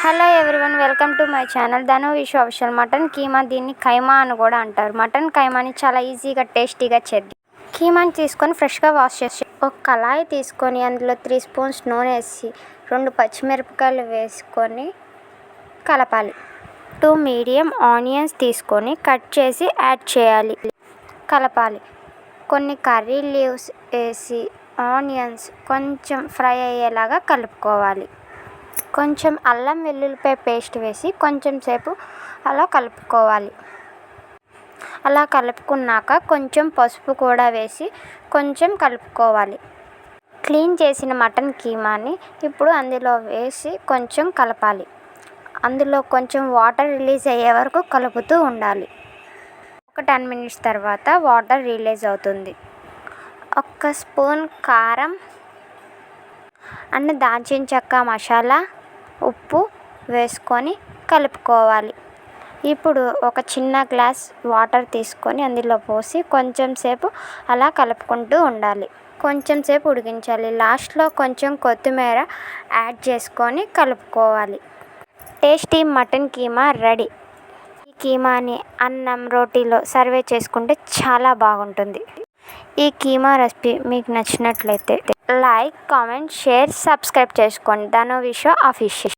Hello everyone, welcome to my channel Dhanu Vishwa official. Mutton keema, దీన్ని కైమా అని కూడా అంటారు. మటన్ కైమాని చాలా ఈజీగా టేస్టీగా చేద్దాం. కీమాని తీసుకొని ఫ్రెష్గా వాష్ చేసి ఒక కళాయి తీసుకొని అందులో 3 స్పూన్స్ నూనె వేసి 2 పచ్చిమిరపకాయలు వేసుకొని కలపాలి. 2 మీడియం ఆనియన్స్ తీసుకొని కట్ చేసి యాడ్ చేయాలి, కలపాలి. కొన్ని కర్రీ లీవ్స్ వేసి ఆనియన్స్ కొంచెం ఫ్రై అయ్యేలాగా కలుపుకోవాలి. కొంచెం అల్లం వెల్లుల్లిపాయ పేస్ట్ వేసి కొంచెం సేపు అలా కలుపుకోవాలి. అలా కలుపుకున్నాక కొంచెం పసుపు కూడా వేసి కొంచెం కలుపుకోవాలి. క్లీన్ చేసిన మటన్ కీమాని ఇప్పుడు అందులో వేసి కొంచెం కలపాలి. అందులో కొంచెం వాటర్ రిలీజ్ అయ్యే వరకు కలుపుతూ ఉండాలి. ఒక 10 మినిట్స్ తర్వాత వాటర్ రిలీజ్ అవుతుంది. 1 స్పూన్ కారం అండ్ దాల్చిన చెక్క మసాలా, ఉప్పు వేసుకొని కలుపుకోవాలి. ఇప్పుడు ఒక చిన్న గ్లాస్ వాటర్ తీసుకొని అందులో పోసి కొంచెం సేపు అలా కలుపుకుంటూ ఉండాలి. కొంచెం సేపు ఉడికించాలి. లాస్ట్లో కొంచెం కొత్తిమీర యాడ్ చేసుకొని కలుపుకోవాలి. Tasty mutton keema ready. ఈ కీమాని అన్నం, రోటీలో సర్వ్ చేసుకుంటే చాలా బాగుంటుంది. ఈ కీమా రెసిపీ మీకు నచ్చినట్లయితే లైక్, కామెంట్, షేర్, సబ్స్క్రైబ్ చేసుకోండి. ధను విశ్వ అఫీషియల్.